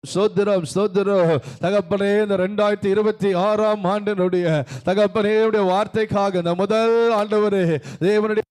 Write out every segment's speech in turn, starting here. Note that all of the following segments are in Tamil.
சோத்திரம் சோத்திரம் தகப்பனே, இந்த 2026ஆம் ஆண்டினுடைய தகப்பனே வார்த்தைக்காக இந்த முதல் ஆண்டவரே தேவனுடைய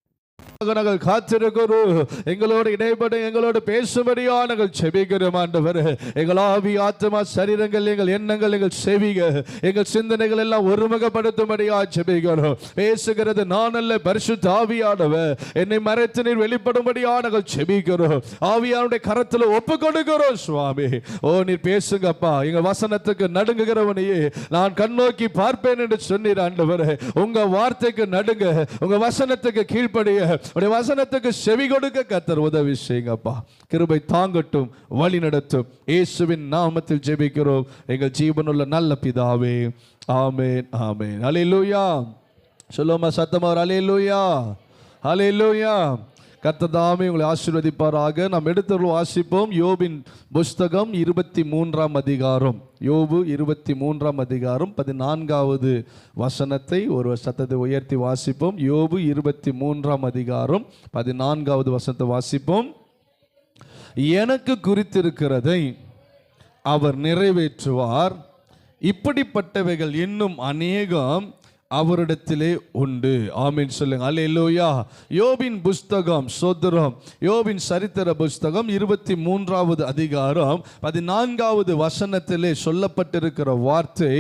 நாங்கள் காத்திருக்கிறோம். எங்களோடு இடைப்பட எங்களோடு பேசும்படியா நாங்கள் செபிக்கிறோம் ஆண்டவர். எங்கள் ஆவி ஆத்மா சரீரங்கள் எங்கள் எண்ணங்கள் எங்கள் செவிகள் எங்கள் சிந்தனைகள் எல்லாம் ஒருமுகப்படுத்தும்படியா செபிக்கிறோம். பேசுகிறது நான் அல்ல, பரிசுத்த ஆவியானவர். என்னை மறைத்து நீர் வெளிப்படும்படியா நாங்கள் செபிக்கிறோம். ஆவியானுடைய கரத்தில் ஒப்பு கொடுக்கிறோம் சுவாமி. ஓ நீர் பேசுங்கப்பா. எங்கள் வசனத்துக்கு நடுங்குகிறவனையே நான் கண்ணோக்கி பார்ப்பேன் என்று சொன்னீர் ஆண்டவர். உங்க வார்த்தைக்கு நடுங்க, உங்க வசனத்துக்கு கீழ்ப்படிய, உடைய வசனத்துக்கு செவி கொடுக்க கர்த்தர் உதவி செய்யுங்கப்பா. கிருபை தாங்கட்டும், வழி நடத்தும். இயேசுவின் நாமத்தில் ஜெபிக்கிறோம் எங்கள் ஜீவனுள்ள நல்ல பிதாவே, ஆமென் ஆமென். அல்லேலூயா. சொல்லுமா சத்தமா, அல்லேலூயா அல்லேலூயா. கர்த்தர் தாமே உங்களை ஆசீர்வதிப்பாராக. நாம் எடுத்து வாசிப்போம் யோபின் புஸ்தகம் 23ஆம் அதிகாரம். யோபு 23ஆம் அதிகாரம் 14வது வசனத்தை ஒரு சத்தத்தை உயர்த்தி வாசிப்போம். யோபு 23ஆம் அதிகாரம் 14வது வசனத்தை வாசிப்போம். எனக்கு குறித்திருக்கிறதை அவர் நிறைவேற்றுவார், இப்படிப்பட்டவைகள் இன்னும் அநேகம் அவரிடத்திலே உண்டு. ஆமீன் சொல்லுங்க. அல்லேலூயா. யோபின் புஸ்தகம், சோதரம், யோபின் சரித்திர புஸ்தகம் 23வது அதிகாரம் 14வது வசனத்திலே சொல்லப்பட்டிருக்கிற வார்த்தை,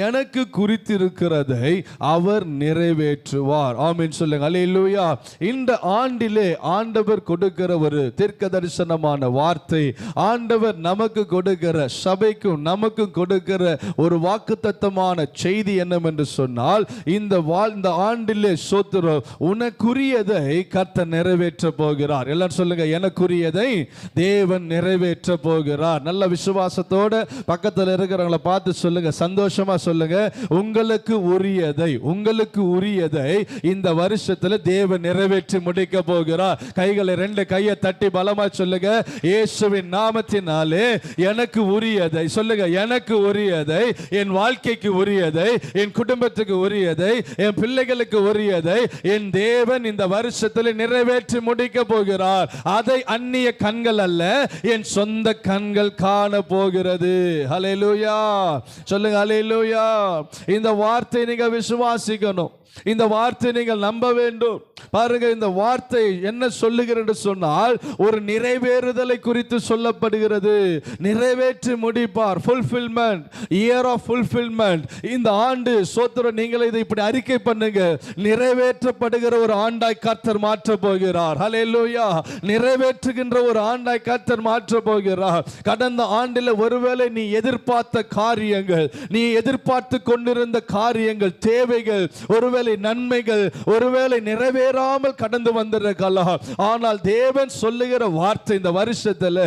எனக்கு குறித்திருக்கிறதை அவர் நிறைவேற்றுவார். ஆமீன் சொல்லுங்க. அல்லேலூயா. இந்த ஆண்டிலே ஆண்டவர் கொடுக்கிற ஒரு தீர்க்க தரிசனமான வார்த்தை, ஆண்டவர் நமக்கு கொடுக்கிற, சபைக்கும் நமக்கு கொடுக்கிற ஒரு வாக்குத்தத்தமான செய்தி என்னவென்று சொன்னால், இந்த ஆண்டிலே சோத்திரம் உனக்குரியதை கர்த்தர் நிறைவேற்ற போகிறார். எல்லாரும் சொல்லுங்க, எனக்குரியதை தேவன் நிறைவேற்ற போகிறார். நல்ல விசுவாசத்தோட பக்கத்தில் இருக்கிறவங்களை பார்த்து சொல்லுங்க, சந்தோஷமா சொல்லுங்க, உங்களுக்கு உரியதை, உங்களுக்கு உரியதை இந்த வருஷத்துல தேவன் நிறைவேற்றி முடிக்க போகிறார். கைகளை ரெண்டு கையை தட்டி பலமா சொல்லுங்க, இயேசுவின் நாமத்தினாலே எனக்கு உரியதை சொல்லுங்க, எனக்கு உரியதை, என் வாழ்க்கைக்கு உரியதை, என் குடும்பத்துக்கு உரியதை, என் பிள்ளைகளுக்கு உரியதை என் தேவன் இந்த வருஷத்தில் நிறைவேற்றி முடிக்க போகிறார். அதை அந்நிய கண்கள் அல்ல, என் சொந்த கண்கள் காண போகிறது. ஹல்லேலூயா சொல்லுங்க, ஹல்லேலூயா. இந்த வார்த்தை நீங்க விசுவாசிக்கணும், இந்த வார்த்தை நீங்கள் நம்ப வேண்டும். பாருங்க, இந்த வார்த்தை என்ன சொல்லுகிறது சொன்னால், ஒரு நிறைவேறுதலை குறித்து சொல்லப்படுகிறது. நிறைவேற்றி முடிப்பார். fulfillment, year of fulfillment. இந்த ஆண்டு சோத்திரம் நீங்கள் இதை இப்படி அறிக்கை பண்ணுங்க, நிறைவேற்றப்படுகிற ஒரு ஆண்டாய் கர்த்தர் மாற்ற போகிறார். ஹல்லேலூயா. நிறைவேற்றுகின்ற ஒரு ஆண்டாய் கர்த்தர் மாற்ற போகிறார். கடந்த ஆண்டில் ஒருவேளை நீ எதிர்பார்த்த காரியங்கள், நீ எதிர்பார்த்து கொண்டிருந்த காரியங்கள், தேவைகள், ஒருவேளை நன்மைகள் ஒருவேளை நிறைவேறாமல் கடந்து வந்திருக்கலாம். ஆனால் தேவன் சொல்லுகிற வார்த்தை இந்த வருஷத்தில்,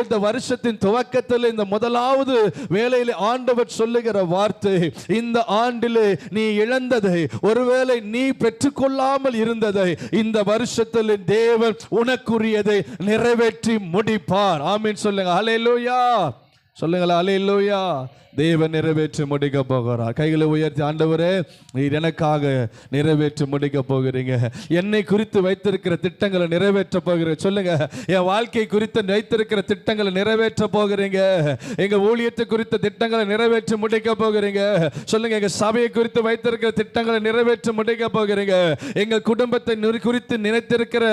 இந்த வருஷத்தின் துவக்கத்தில், இந்த முதலாவது வேளையில் ஆண்டவர் சொல்லுகிற வார்த்தை, இந்த ஆண்டிலே நீ இழந்ததை, ஒருவேளை நீ பெற்றுக்கொள்ளாமல் இருந்ததை, இந்த வருஷத்தில் தேவன் உனக்குரியதை நிறைவேற்றி முடிப்பார். ஆமீன் சொல்லுங்க. அல்லேலூயா சொல்லுங்களா. அல்லேலூயா. தேவன் நிறைவேற்றி முடிக்க போகிறார். கைகளை உயர்த்தி, ஆண்டவரே நீர் எனக்காக நிறைவேற்றி முடிக்க போகிறீங்க. என்னை குறித்து வைத்திருக்கிற திட்டங்களை நிறைவேற்ற போகிறேன். சொல்லுங்க, என் வாழ்க்கை குறித்து வைத்திருக்கிற திட்டங்களை நிறைவேற்ற போகிறீங்க. எங்க ஊழியத்தை குறித்த திட்டங்களை நிறைவேற்றி முடிக்க போகிறீங்க. சொல்லுங்க, எங்க சபையை குறித்து வைத்திருக்கிற திட்டங்களை நிறைவேற்றி முடிக்க போகிறீங்க. எங்க குடும்பத்தை குறித்து நினைத்திருக்கிற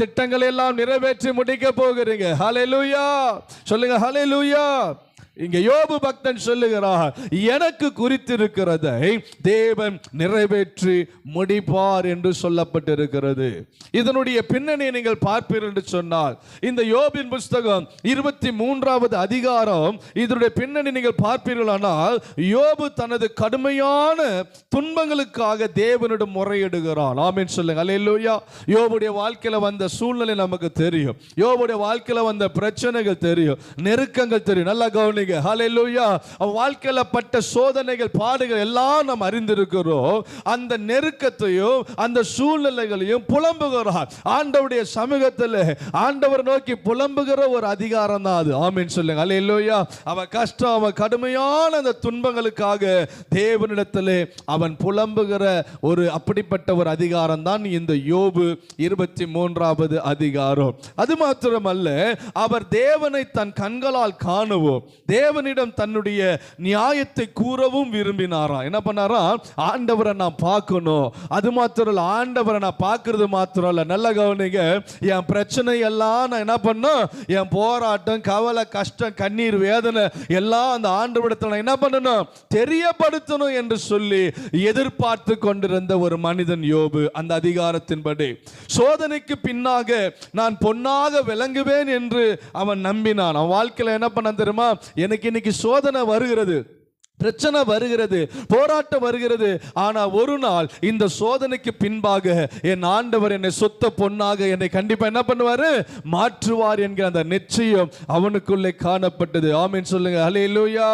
திட்டங்களை எல்லாம் நிறைவேற்றி முடிக்க போகிறீங்க. ஹல்லேலூயா சொல்லுங்க, ஹல்லேலூயா. இங்க யோபு பக்தன் சொல்லுகிறார், எனக்கு குறித்திருக்கிறதை தேவன் நிறைவேற்றி முடிப்பார் என்று சொல்லப்பட்டிருக்கிறது. இதனுடைய பின்னணியை நீங்கள் பார்ப்பீர்கள் என்று சொன்னால், இந்த யோபின் புஸ்தகம் 23வது அதிகாரம், இதனுடைய பின்னணி நீங்கள் பார்ப்பீர்களானால், யோபு தனது கடுமையான துன்பங்களுக்காக தேவனிடம் முறையிடுகிறான். ஆமென் சொல்லுங்க. அல்லேலூயா. யோபுடைய வாழ்க்கையில வந்த சூழ்நிலை நமக்கு தெரியும். யோபுடைய வாழ்க்கையில வந்த பிரச்சனைகள் தெரியும், நெருக்கங்கள் தெரியும். நல்லா கவனிங்க. கவனிங்க. ஹல்லேலூயா. வாழ்க்கையில பட்ட சோதனைகள், பாடுகள் எல்லாம் நாம் அறிந்திருக்கிறோம். அந்த நெருக்கத்தையும் அந்த சூழ்நிலைகளையும் புலம்புகிறார். ஆண்டவருடைய சமூகத்தில் ஆண்டவர் நோக்கி புலம்புகிற ஒரு அதிகாரம் தான் அது. ஆமென் சொல்லுங்க. ஹல்லேலூயா. அவன் கஷ்டம், அவன் கடுமையான அந்த துன்பங்களுக்காக தேவனிடத்திலே அவன் புலம்புகிற ஒரு அப்படிப்பட்ட ஒரு அதிகாரம் தான் இந்த யோபு 23வது அதிகாரம். அது மாத்திரமல்ல, அவர் தேவனை தன் கண்களால் காணவும் தேவனிடம் தன்னுடைய நியாயத்தை கூறவும் விரும்பினாராம். என்ன பண்ணாரா? ஆண்டவரை நான் பார்க்கணும். அது மாத்திரம் இல்ல, ஆண்டவரை நான் பார்க்கறது மாத்திரம் இல்ல, நல்ல கவனிங்க, என் பிரச்சனை எல்லாம் நான் என்ன பண்ணும், என் போராட்டம், கவலை, கஷ்டம், கண்ணீர், வேதனை எல்லாம் அந்த ஆண்டவரிடத்தில் நான் என்ன பண்ணணும், தெரியப்படுத்தணும் என்று சொல்லி எதிர்பார்த்து கொண்டிருந்த ஒரு மனிதன் யோபு. அந்த அதிகாரத்தின்படி சோதனைக்கு பின்னாக நான் பொன்னாக விளங்குவேன் என்று அவன் நம்பினான். அவன் வாழ்க்கையில் என்ன பண்ண தெரியுமா? எனக்கு இன்னைக்கு சோதனை வருகிறது, பிரச்சனை வருகிறது, போராட்டம் வருகிறது, ஆனா ஒரு நாள் இந்த சோதனைக்கு பின்பாக என் ஆண்டவர் என்னை சொத்த பொன்னாக என்னை கண்டிப்பா என்ன பண்ணுவாரு, மாற்றுவார் என்கிற அந்த நிச்சயம் அவனுக்குள்ளே காணப்பட்டது. ஆமென் சொல்லுங்க. ஹல்லேலூயா.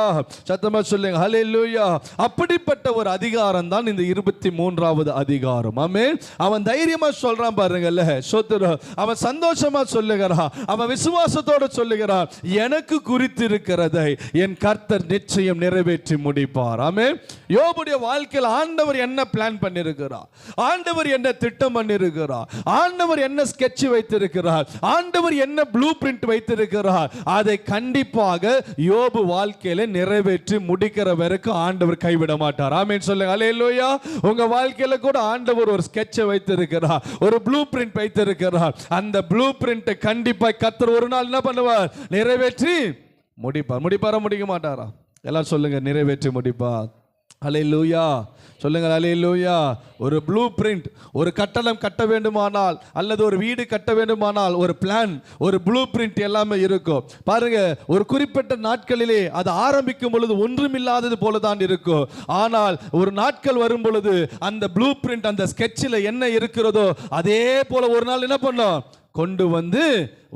சத்தமா சொல்லுங்க. ஹல்லேலூயா. அப்படிப்பட்ட ஒரு அதிகாரம் தான் இந்த 23வது அதிகாரம். ஆமென். அவன் தைரியமா சொல்றான் பாருங்கல்ல, சோத்திரம். அவன் சந்தோஷமா சொல்லுகிறான், அவன் விசுவாசத்தோடு சொல்லுகிறான், எனக்கு குறித்திருக்கிறதை என் கர்த்தர் நிச்சயம் நிறைவேற்றி முடிப்பார். ஆமென். யோபுடைய வாழ்க்கையில் ஆண்டவர் என்ன பிளான் பண்ணியிருக்கிறார், ஆண்டவர் என்ன திட்டம் பண்ணியிருக்கிறார், ஆண்டவர் என்ன ஸ்கெட்ச் வைத்திருக்கிறார், ஆண்டவர் என்ன ப்ளூ பிரிண்ட் வைத்திருக்கிறார், அதை கண்டிப்பாக யோபு வாழ்க்கையில நிறைவேற்றி முடிக்கிற வரைக்கும் ஆண்டவர் கைவிட மாட்டார். ஆமென் சொல்லுங்க. ஹல்லேலூயா. உங்க வாழ்க்கையில கூட ஆண்டவர் ஒரு ஸ்கெட்ச் வைத்திருக்கிறார், ஒரு ப்ளூ பிரிண்ட் வைத்திருக்கிறார். அந்த ப்ளூ பிரிண்ட் கண்டிப்பா கர்த்தர் ஒரு நாள் என்ன பண்ணுவார், நிறைவேற்றி முடிப்பார். முடிப்பாரா, முடிக்க மாட்டாரா? எல்லாம் சொல்லுங்க, நிறைவேற்றி முடிப்பார். ஹல்லேலூயா. சொல்லுங்க. ஹல்லேலூயா. ஒரு ப்ளூ பிரிண்ட், ஒரு கட்டடம் கட்ட வேண்டுமானால் அல்லது ஒரு வீடு கட்ட வேண்டுமானால் ஒரு பிளான், ஒரு ப்ளூ பிரிண்ட் எல்லாமே இருக்கும். பாருங்க, ஒரு குறிப்பிட்ட நாட்களிலே அது ஆரம்பிக்கும் பொழுது ஒன்றுமில்லாதது போல தான் இருக்கும். ஆனால் ஒரு நாட்கள் வரும் பொழுது அந்த ப்ளூ பிரிண்ட், அந்த ஸ்கெட்சில் என்ன இருக்கிறதோ அதே போல ஒரு நாள் என்ன பண்ணோம், கொண்டு வந்து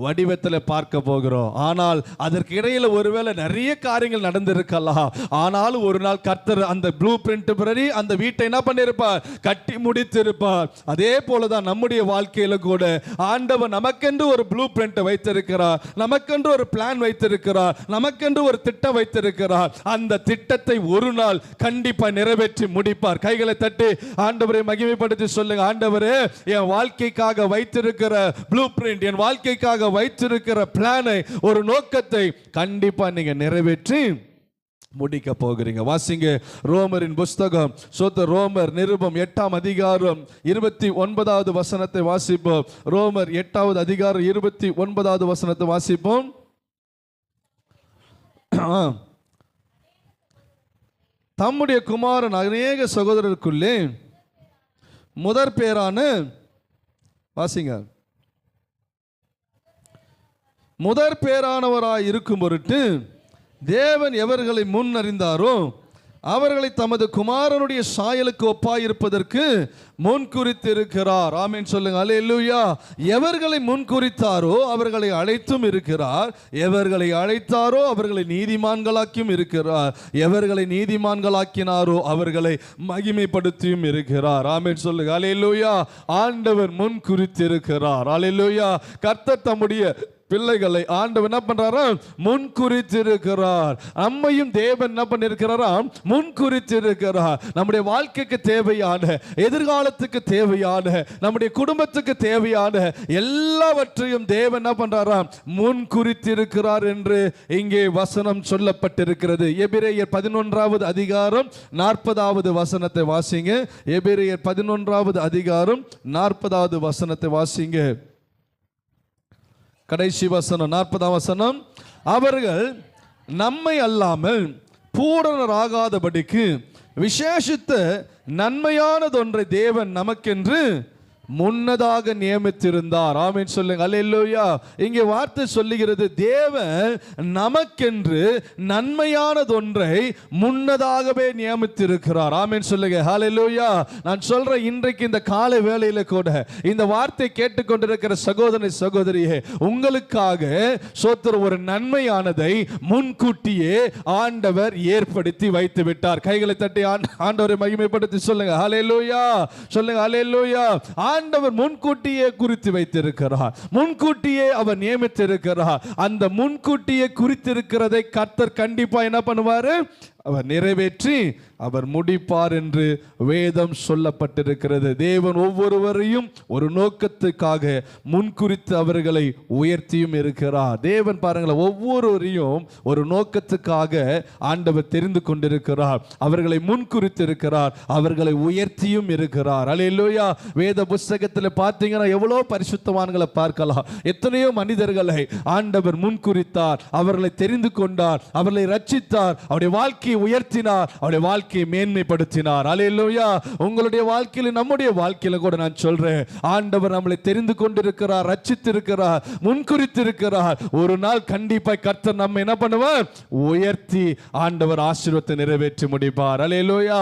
வடிவத்தில் பார்க்க போகிறோம். ஆனால் அதற்கு இடையில் ஒருவேளை நிறைய காரியங்கள் நடந்திருக்கலாம். ஆனாலும் ஒரு நாள் கர்த்தர் அந்த ப்ளூ பிரிண்ட் படி அந்த வீட்டை என்ன பண்ணிருப்பார், கட்டி முடித்திருப்பார். அதே போலதான் நம்முடைய வாழ்க்கையில கூட ஆண்டவர் நமக்கென்று ஒரு ப்ளூ பிரிண்ட் வைத்திருக்கிறார், நமக்கென்று ஒரு பிளான் வைத்திருக்கிறார், நமக்கென்று ஒரு திட்டம் வைத்திருக்கிறார். அந்த திட்டத்தை ஒரு நாள் கண்டிப்பா நிறைவேற்றி முடிப்பார். கைகளை தட்டி ஆண்டவரை மகிமைப்படுத்தி சொல்லுங்க, ஆண்டவரே, என் வாழ்க்கைக்காக வைத்திருக்கிற ப்ளூ பிரிண்ட், என் வாழ்க்கைக்காக வைத்திருக்கிற பிளானை, ஒரு நோக்கத்தை கண்டிப்பா நீங்க நிறைவேற்றி முடிக்க போகிறீங்க. வாசிங்க ரோமரின் புஸ்தகம், ரோமர் நிருபம் 8ஆம் அதிகாரம் 29வது வசனத்தை வாசிப்போம். ரோமர் 8வது அதிகாரம் 29வது வசனத்தை வாசிப்போம். தம்முடைய குமாரன் அநேக சகோதரருக்குள்ளே முதற் பேரான, வாசிங்க, முதற் பேரானவராய் இருக்கும் பொருட்டு தேவன் எவர்களை முன் அறிந்தாரோ அவர்களை தமது குமாரனுடைய சாயலுக்கு ஒப்பாயிருப்பதற்கு முன் குறித்திருக்கிறார். ஆமென் சொல்லுங்க. அல்லேலூயா. எவர்களை முன் குறித்தாரோ அவர்களை அழைத்தும் இருக்கிறார், எவர்களை அழைத்தாரோ அவர்களை நீதிமான்களாக்கியும் இருக்கிறார், எவர்களை நீதிமான்களாக்கினாரோ அவர்களை மகிமைப்படுத்தியும் இருக்கிறார். ஆமென் சொல்லுங்க. அல்லேலூயா. ஆண்டவர் முன் குறித்திருக்கிறார். அல்லேலூயா. கர்த்தர் தம்முடைய பிள்ளைகளை ஆண்டவர் என்ன பண்றாரா, முன் குறித்திருக்கிறார். நம்மையும் தேவன் என்ன பண்ணிருக்கிறாரா, முன் குறித்திருக்கிறார். நம்முடைய வாழ்க்கைக்கு தேவையான, எதிர்காலத்துக்கு தேவையான, நம்முடைய குடும்பத்துக்கு தேவையான எல்லாவற்றையும் தேவன் என்ன பண்றாரா, முன் குறித்திருக்கிறார் என்று இங்கே வசனம் சொல்லப்பட்டிருக்கிறது. எபிரேயர் 11வது அதிகாரம் 40வது வசனத்தை வாசிங்க. எபிரேயர் 11வது அதிகாரம் 40வது வசனத்தை வாசிங்க. கடைசி வசனம் 40ஆம் வசனம். அவர்கள் நம்மை அல்லாமல் பூரணராகாதபடிக்கு விசேஷித்த நன்மையானதொன்றை தேவன் நமக்கென்று முன்னதாக நியமித்திருந்தார். ஆமென் சொல்லுங்க. அல்லேலூயா. இங்கே வார்த்தை சொல்லுகிறது, தேவன் நமக்கென்று நன்மையானதொன்றை முன்னதாகவே நியமித்திருக்கிறார். ஆமென் சொல்லுங்க. அல்லேலூயா. நான் சொல்றேன், இன்றைக்கு இந்த காலை வேளையில கூட இந்த வார்த்தை கேட்டுக்கொண்டிருக்கிற சகோதரனை சகோதரியே, உங்களுக்காக சோத்திரம் ஒரு நன்மையானதை முன்கூட்டியே ஆண்டவர் ஏற்படுத்தி வைத்து விட்டார். கைகளை தட்டி ஆண்டவரை மகிமைப்படுத்தி சொல்லுங்க ஹல்லேலூயா. சொல்லுங்க ஹல்லேலூயா. ஆண்டவர் முன்கூட்டியே குறித்து வைத்திருக்கிறார், முன்கூட்டியே அவர் நியமித்திருக்கிறார். அந்த முன்கூட்டியே குறித்திருக்கிறதை கர்த்தர் கண்டிப்பா என்ன பண்ணுவாரு? அவர் நிறைவேற்றி அவர் முடிப்பார் என்று வேதம் சொல்லப்பட்டிருக்கிறது. தேவன் ஒவ்வொருவரையும் ஒரு நோக்கத்துக்காக முன்குறித்து அவர்களை உயர்த்தியும் இருக்கிறார். தேவன் பாருங்களேன், ஒவ்வொருவரையும் ஒரு நோக்கத்துக்காக ஆண்டவர் தெரிந்து கொண்டிருக்கிறார், அவர்களை முன்குறித்து இருக்கிறார், அவர்களை உயர்த்தியும் இருக்கிறார். அல்லேலூயா. வேத புஸ்தகத்தில் பார்த்தீங்கன்னா எவ்வளோ பரிசுத்தவான்களை பார்க்கலாம். எத்தனையோ மனிதர்களை ஆண்டவர் முன்குறித்தார், அவர்களை தெரிந்து கொண்டார், அவர்களை ரட்சித்தார், அவருடைய வாழ்க்கையை உயர்த்தினார், அவருடைய வாழ்க்கையை மேன்மைப்படுத்தினார். அல்லேலூயா. உங்களுடைய வாழ்க்கையில, நம்முடைய வாழ்க்கையில கூட நான் சொல்றேன், ஆண்டவர் நம்மளை தெரிந்து கொண்டிருக்கிறார், ரட்சித்திருக்கிறார், முன்குறித்திருக்கிறார். ஒரு நாள் கண்டிப்பா கர்த்தர் நம்ம என்ன பண்ணுவார்? உயர்த்தி ஆண்டவர் ஆசீர்வாதத்தை நிறைவேற்றி முடிப்பார். அல்லேலூயா.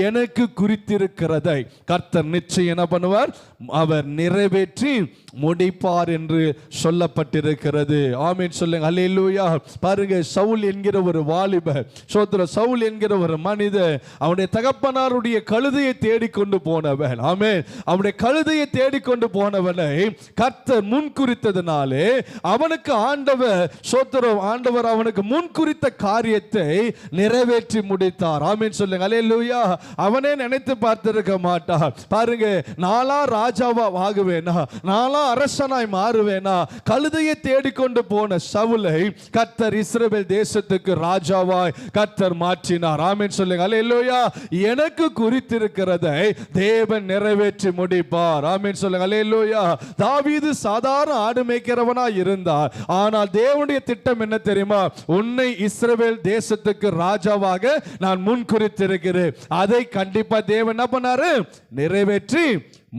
எனக்கு குறித்திருக்கிறதை கர்த்தர் நிச்சயம் என்ன பண்ணுவார்? அவர் நிறைவேற்றி முடிப்பார் என்று சொல்லப்பட்டிருக்கிறது. ஆமென் சொல்லுங்க. அல்லேலூயா. பாருங்க, சவுல் என்கிற ஒரு வாலிபர், சவுல் என்கிற ஒரு மனிதன், அவனுடைய தகப்பனாருடைய கழுதையை தேடிக்கொண்டு போனவன். ஆமென். அவனுடைய கழுதையை தேடிக்கொண்டு போனவனை கர்த்தர் முன்குறித்ததினாலே அவனுக்கு ஆண்டவர் அவனுக்கு முன்குறித்த காரியத்தை நிறைவேற்றி முடித்தார். ஆமென் சொல்லுங்க. அல்லேலூயா. அவனே நினைத்து பார்த்திருக்க மாட்டார். பாருங்க, நாளா ராஜாவா ஆகுவேனா, நாளா அரசனாய் மாறுவேனா? கழுதையை தேடிக்கொண்டு போன சவுலை கர்த்தர் இஸ்ரவேல் தேசத்துக்கு ராஜாவாய் கர்த்தர் மாற்றினார். ஆமென் சொல்லுங்க. அல்லேலூயா. எனக்கு குறித்திருக்கிறதை தேவன் நிறைவேற்றி முடிப்பார். ஆமென் சொல்லுங்க. அல்லேலூயா. தாவீது சாதாரண ஆடு மேய்க்கிறவனாய் இருந்தார். ஆனால் தேவனுடைய திட்டம் என்ன தெரியுமா? உன்னை இஸ்ரவேல் தேசத்துக்கு ராஜாவாக நான் முன்குறித்திருக்கிறேன். அதை கண்டிப்பா தேவன் என்ன பண்ணாரு? நிறைவேற்றி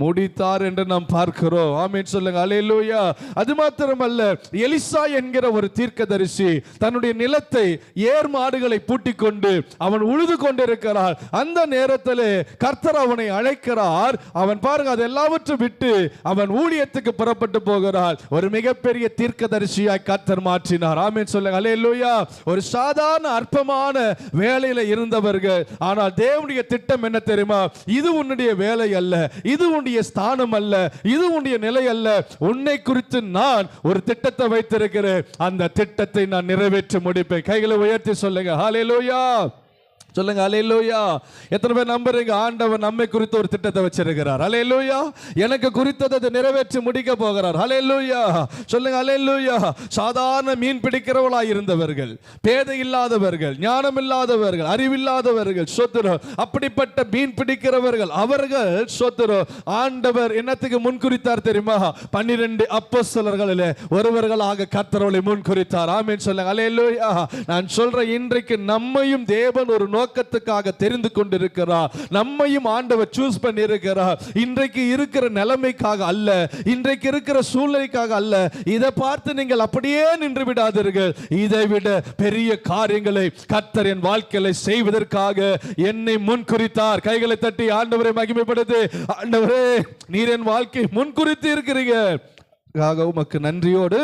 முடித்தார் என்று நாம் பார்க்கிறோம். ஆமென் சொல்லுங்க. அல்லேலூயா. அது மாத்திரமல்ல, எலிசா என்கிற ஒரு தீர்க்கதரிசி தன்னுடைய நிலத்தை ஏர் மாடுகளை பூட்டிக் கொண்டு அவன் உழுது கொண்டிருக்கிறார். அந்த நேரத்தில் கர்த்தர் அவனை அழைக்கிறார். அவன் பாருங்க, அது எல்லாவற்றையும் விட்டு அவன் ஊழியத்துக்கு புறப்பட்டு போகிறார். ஒரு மிகப்பெரிய தீர்க்கதரிசியாய் கர்த்தர் மாற்றினார். ஆமென் சொல்லுங்க. அல்லேலூயா. ஒரு சாதாரண அற்பமான வேலையில இருந்தவர்கள், ஆனால் தேவனுடைய திட்டம் என்ன தெரியுமா? இது உன்னுடைய வேலை அல்ல, இது உன்னுடைய ஸ்தானம் அல்ல, இது உன்னுடைய நிலை அல்ல. உன்னை குறித்து நான் ஒரு திட்டத்தை வைத்திருக்கிறேன், அந்த திட்டத்தை நான் நிறைவேற்றி முடிப்பேன். கைகளை உயர்த்தி சொல்லுங்க ஹல்லேலூயா. சொல்லுங்க அல்லேலூயா. எத்தனை பேர் நம்புறீங்க ஆண்டவர் நம்மை குறித்து ஒரு திட்டத்தை வச்சிருக்கிறார்? அல்லேலூயா. எனக்கு குறித்ததை நிறைவேற்றி முடிக்க போகிறார். அல்லேலூயா. சொல்லுங்க அல்லேலூயா. சாதாரண மீன் பிடிக்கிறவர்களாய் இருந்தவர்கள், பேதை இல்லாதவர்கள், ஞானம் இல்லாதவர்கள், அறிவில்லாதவர்கள், சோத்திரம், அப்படிப்பட்ட மீன் பிடிக்கிறவர்கள், அவர்கள் சோத்திரம், ஆண்டவர் என்னத்துக்கு முன்குறித்தார் தெரியுமா? 12 அப்போஸ்தலர்களிலே ஒருவர்களாக கர்த்தரை முன்குறித்தார். ஆமென் சொல்லுங்க. அல்லேலூயா. நான் சொல்றேன், இன்றைக்கு நம்மையும் தேவன் ஒரு நோக்கத்துக்காக தெரிந்து கொண்டிருக்கிறார். நம்மையும் ஆண்டவர் சூஸ் பண்ணி இருக்கிறார். இன்றைக்கு இருக்கிற நிலைமைக்காக அல்ல, இன்றைக்கு இருக்கிற சூழ்நிலைக்காக அல்ல. இதை பார்த்து நீங்கள் அப்படியே நின்று விடாதீர்கள். இதை விட பெரிய காரியங்களை கர்த்தர் என் வாழ்க்கையில செய்வதற்காக என்னை முன்குறித்தார். கைகளை தட்டி ஆண்டவரை மகிமைப்படுத்து. ஆண்டவரே, நீர் என் வாழ்க்கை முன்குறித்து இருக்கிறீங்க, உமக்கு நன்றியோடு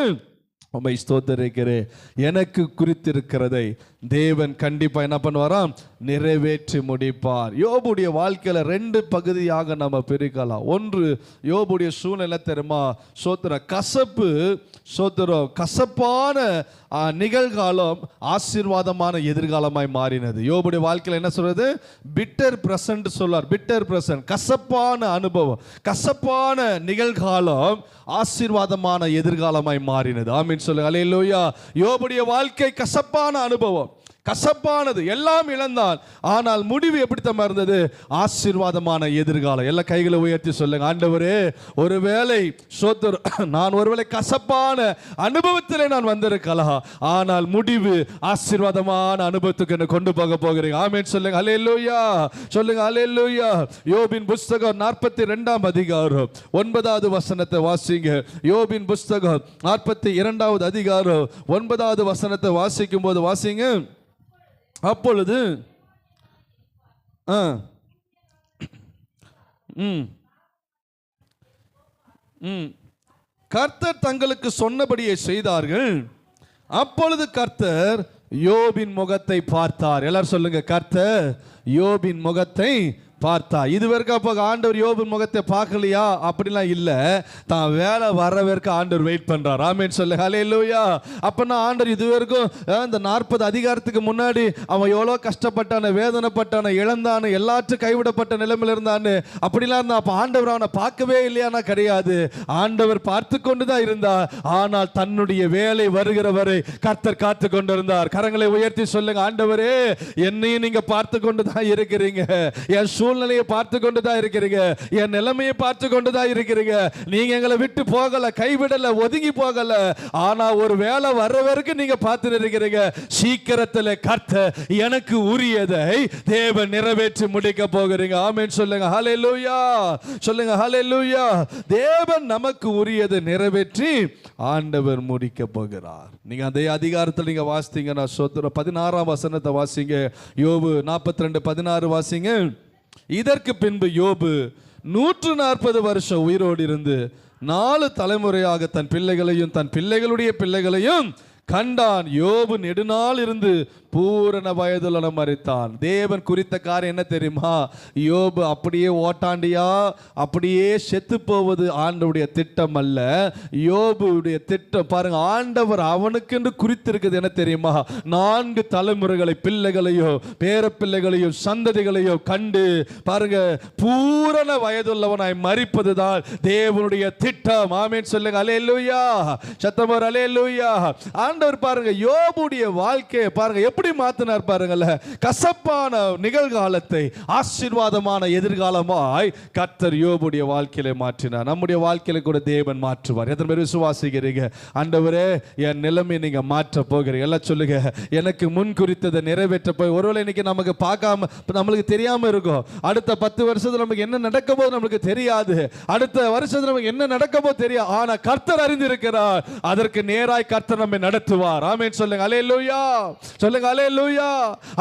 உம்மை ஸ்தோத்திரிக்கிறேன். எனக்கு குறித்திருக்கிறதை தேவன் கண்டிப்பா என்ன பண்ணுவாராம்? நிறைவேற்றி முடிப்பார். யோபுடைய வாழ்க்கையில 2 பகுதியாக நம்ம பிரிக்கலாம். ஒன்று, யோபுடைய சூழ்நிலை தெரியுமா? சோத்திர கசப்பு, சோத்திரம், கசப்பான நிகழ்காலம் ஆசீர்வாதமான எதிர்காலமாய் மாறினது. யோபுடைய வாழ்க்கையில் என்ன சொல்றது? பிட்டர் பிரசன்ட் சொல்றார். பிட்டர் பிரசன்ட், கசப்பான அனுபவம், கசப்பான நிகழ்காலம் ஆசீர்வாதமான எதிர்காலமாய் மாறினது. ஆமென் சொல்லுங்க. அல்லேலூயா. யோபுடைய வாழ்க்கை கசப்பான அனுபவம், கசப்பானது, எல்லாம் இழந்தான். ஆனால் முடிவு எப்படித்தமா இருந்தது? ஆசீர்வாதமான எதிர்காலம். எல்லா கைகளை உயர்த்தி சொல்லுங்க, ஆண்டவரே ஒருவேளை நான் ஒருவேளை கசப்பான அனுபவத்திலே நான் வந்திருக்கலாம், ஆனால் முடிவு ஆசீர்வாதமான அனுபவத்துக்கு என்ன கொண்டு போக போகிறீங்க. ஆமென் சொல்லுங்க, அல்லேலூயா சொல்லுங்க, அல்லேலூயா. யோபின் புஸ்தகம் 42ஆம் அதிகாரம் 9வது வசனத்தை வாசிங்க. யோபின் புஸ்தகம் 42வது அதிகாரம் 9வது வசனத்தை வாசிக்கும் போது வாசிங்க. அப்பொழுது கர்த்தர் தங்களுக்கு சொன்னபடியே செய்தார்கள். அப்பொழுது கர்த்தர் யோபின் முகத்தை பார்த்தார். எல்லாரும் சொல்லுங்க, கர்த்தர் யோபின் முகத்தை பார்த்தா. இதுவரைக்கும் அப்போ ஆண்டவர் யோபின் முகத்தை பார்க்கலையா? அப்படிலாம் இல்லை, தான் வேலை வரவேற்க ஆண்டவர் வெயிட் பண்றார். ஆமென் சொல்லுங்க, ஹல்லேலூயா. அப்பனா ஆண்டவர் இதுவரைக்கும் இந்த 40 அதிகாரத்துக்கு முன்னாடி அவன் எவ்வளோ கஷ்டப்பட்டான, வேதனைப்பட்டான, இழந்தானு, எல்லாற்றும் கைவிடப்பட்ட நிலைமையில் இருந்தான்னு அப்படிலாம் இருந்தான். அப்போ ஆண்டவர் அவனை பார்க்கவே இல்லையானா? கிடையாது, ஆண்டவர் பார்த்து கொண்டு தான் இருந்தார். ஆனால் தன்னுடைய வேலை வருகிற வரை கர்த்தர் காத்து கொண்டு இருந்தார். கரங்களை உயர்த்தி சொல்லுங்க, ஆண்டவரே என்னையும் நீங்க பார்த்து கொண்டு தான் இருக்கிறீங்க, என் சூழ்நிலையை பார்த்து கொண்டு தான் இருக்கிறீங்க, என் நிலைமையை பார்த்து கொண்டு தான் இருக்கிறீங்க. நீங்க எங்களை விட்டு போகல, கைவிடல, ஒதுங்கி போகல. ஆனா ஒரு வேலை வர்ற வரைக்கும் நீங்க பார்த்து இருக்கிறீங்க. சீக்கிரத்தில் கர்த்தர் எனக்கு உரியதை தேவன் நிறைவேற்றி முடிக்க போகிறீங்க. ஆமென் சொல்லுங்க, ஹல்லேலூயா சொல்லுங்க, ஹல்லேலூயா. தேவன் நமக்கு உரியதை நிறைவேற்றி ஆண்டவர் முடிக்க போகிறார். நீங்க அதே அதிகாரத்தில் நீங்க வாசித்தீங்கன்னா 16ஆம் வசனத்தை வாசிங்க. யோபு 42:16 வாசிங்க. இதற்கு பின்பு யோபு 140 வருஷம் உயிரோடு இருந்து 4 தலைமுறையாக தன் பிள்ளைகளையும் தன் பிள்ளைகளுடைய பிள்ளைகளையும் கண்டான். யோபு நெடுநாள் இருந்து பூரண வயதுள்ள மரித்தான். தேவன் குறித்த காரியம் என்ன தெரியுமா? யோபு அப்படியே ஓட்டாண்டியா அப்படியே செத்து போவது ஆண்டவருடைய திட்டம் அல்ல. யோபுடைய திட்டம் பாருங்க, ஆண்டவர் அவனுக்கென்று குறித்திருக்குது என்ன தெரியுமா? 4 தலைமுறைகளை, பிள்ளைகளையோ பேர பிள்ளைகளையோ சந்ததிகளையோ கண்டு பாருங்க பூரண வயதுள்ளவனாய் மரிப்பதுதான் தேவனுடைய திட்டம். ஆமென் சொல்லுங்க, அல்லேலூயா சத்தமர், அல்லேலூயா. ஆண்டவர் பாருங்க யோபுடைய வாழ்க்கையை பாருங்க எப்படி மாத்தினார் பாருங்கல்ல. கசப்பான நிகழ்காலத்தை ஆசீர்வாதமான எதிர்காலமாய் கர்த்தர் யோபுடைய வாழ்க்கையில மாற்றினார். நம்முடைய வாழ்க்கையில கூட தேவன் மாற்றுவார். எத்தனை பேர் விசுவாசிக்கிறீங்க? ஆண்டவரே என் நிலைமை நீங்க மாற்ற போகிறீங்க. எல்லாம் சொல்லுங்க, எனக்கு முன் குறித்ததை நிறைவேற்ற போய். ஒருவேளை இன்னைக்கு நமக்கு பார்க்காம நம்மளுக்கு தெரியாம இருக்கும். அடுத்த 10 வருஷத்துல நமக்கு என்ன நடக்க போது நமக்கு தெரியாது. அடுத்த வருஷத்துல நமக்கு என்ன நடக்க போது தெரியாது. ஆனா கர்த்தர் அறிந்திருக்கிறார். அதற்கு நேராய் கர்த்தர் நம்மை நடத்துவார். ஆமென் சொல்லுங்க, அல்லேலூயா சொல்லுங்க, அல்லேலூயா.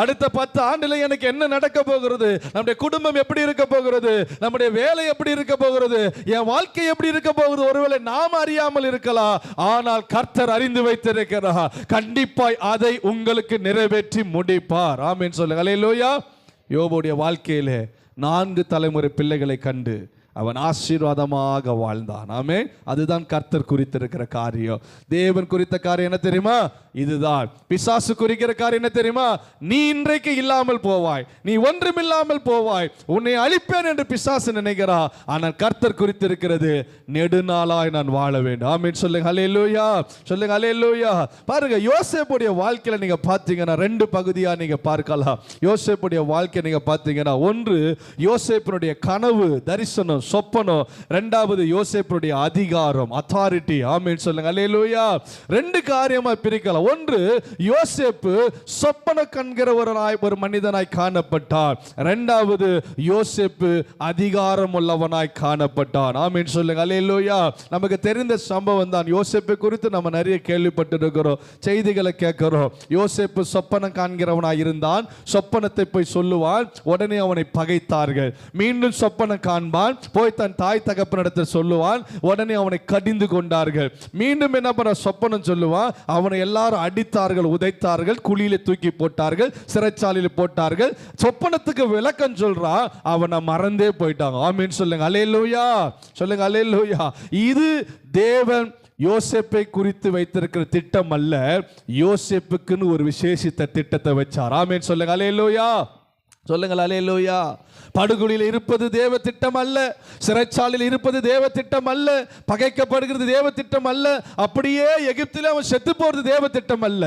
அடுத்த 10 ஆண்டுல எனக்கு என்ன நடக்க போகிறது? நம்முடைய குடும்பம் எப்படி இருக்க போகிறது? நம்முடைய வேலை எப்படி இருக்க போகிறது? என் வாழ்க்கை எப்படி இருக்க போகிறது? ஒருவேளை நாம் அறியாமல் இருக்கலாம், ஆனால் கர்த்தர் அறிந்து வைத்திருக்கிறார். கண்டிப்பாய் அதை உங்களுக்கு நிறைவேற்றி முடிப்பார். ஆமென் சொல்லுங்க, அல்லேலூயா. யோபுடைய வாழ்க்கையிலே 4 தலைமுறை பிள்ளைகளை கண்டு அவன் ஆசீர்வாதமாக வாழ்ந்தான். ஆமென். அதுதான் கர்த்தர் குறித்திருக்கிற காரியம். தேவன் குறித்த காரியம் என்ன தெரியுமா? இதுதான். பிசாசு குறிக்கிற காரியம் என்ன தெரியுமா? நீ இன்றைக்கு இல்லாமல் போவாய், நீ ஒன்றுமில்லாமல் போவாய், உன்னை அழிப்பேன் என்று பிசாசு நினைக்கிறா. ஆனால் கர்த்தர் குறித்திருக்கிறது நெடுநாளாய் நான் வாழ வேண்டும். ஆமென் சொல்லுங்க, அல்லேலூயா சொல்லுங்க, அல்லேலூயா. பாருங்க யோசேப்புடைய வாழ்க்கையில நீங்க பார்த்தீங்கன்னா 2 பகுதியா நீங்க பார்க்கலாம். யோசேப்புடைய வாழ்க்கை நீங்க பார்த்தீங்கன்னா, ஒன்று யோசேப்பினுடைய கனவு, தரிசனம், சொப்பனம். 2வது யோசேப்புடைய அதிகாரம், அத்தாரிட்டி. ஆமென் சொல்லுங்க, அல்லேலூயா. 2 காரியமா பிரிக்கலாம். ஒன்று, யோசேப்பு சொப்பன கண்கிறவராய் ஒரு மனிதனாய் காணப்பட்டார். 2வது யோசேப்பு அதிகாரம் உள்ளவனாய் காணப்பட்டான். ஆமென் சொல்லுங்க, அல்லேலூயா. நமக்கு தெரிந்த சம்பவம் தான். யோசேப்பை குறித்து நம்ம நிறைய கேள்விப்பட்டிருக்கிறோம், செய்திகளை கேட்கிறோம். யோசேப்பு சொப்பனம் காண்கிறவனாய் இருந்தான். சொப்பனத்தை போய் சொல்லுவான், உடனே அவனை பகைத்தார்கள். மீண்டும் சொப்பனம் காண்பான், போய் தன் தாய் தகப்பனிடத்தில் சொல்லுவான், உடனே அவனை கடிந்து கொண்டார்கள். மீண்டும் என்ன பண்ண சொப்பனம் சொல்லுவான், அவனை எல்லாரும் அடித்தார்கள், உதைத்தார்கள், குழியில தூக்கி போட்டார்கள், சிறைச்சாலையில் போட்டார்கள். சொப்பனத்துக்கு விளக்கம் சொல்றா, அவனை மறந்தே போயிட்டாங்க. ஆமென் சொல்லுங்க, அல்லேலூயா சொல்லுங்க, அல்லேலூயா. இது தேவன் யோசேப்பை குறித்து வைத்திருக்கிற திட்டம் அல்ல, யோசேப்புக்குன்னு ஒரு விசேஷித்த திட்டத்தை வச்சார். ஆமென் சொல்லுங்க, அல்லேலூயா சொல்லுங்கள், அல்லேலூயா. படுகொலியில் இருப்பது தேவ திட்டம் அல்ல, சிறைச்சாலையில் இருப்பது தேவ திட்டம் அல்ல, பகைக்கப்படுகிறது தேவ திட்டம் அல்ல, அப்படியே எகிப்திலே அவன் செத்து போறது தேவ திட்டம் அல்ல.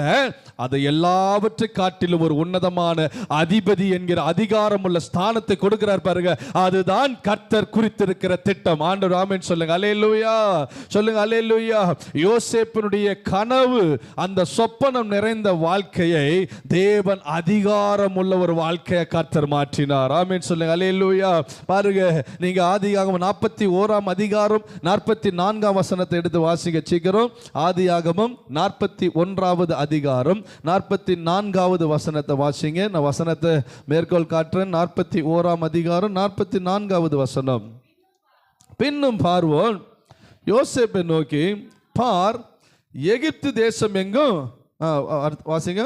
அதை எல்லாவற்றை காட்டிலும் ஒரு உன்னதமான அதிபதி என்கிற அதிகாரம் உள்ள ஸ்தானத்தை கொடுக்கிறார் பாருங்க. அதுதான் கர்த்தர் குறித்திருக்கிற திட்டம். ஆண்டவர் ஆமென் சொல்லுங்க. அல்லேலூயா சொல்லுங்க. அல்லேலூயா. யோசேப்பினுடைய கனவு, அந்த சொப்பனம் நிறைந்த வாழ்க்கையை தேவன் அதிகாரம் உள்ள ஒரு வாழ்க்கையை கர்த்தர் மாற்றினார். ஆமென் சொல்லுங்க. அல்லேலூயா. பாருங்க, நீங்க ஆதியாகமம் 41ஆம் அதிகாரம் 44ஆம் வசனத்தை எடுத்து வாசிங்க சீக்கிரம். ஆதியாகமம் 41வது அதிகாரம் 44வது வசனத்தை வாசிங்க. நான் வசனத்தை மேற்கோள் காட்டுறேன். 41ஆம் அதிகாரம் 44வது வசனம். பின்னும் பார்வோன் யோசேப்பை நோக்கி, பார், எகிப்து தேசம் எங்கும், வாசிங்க,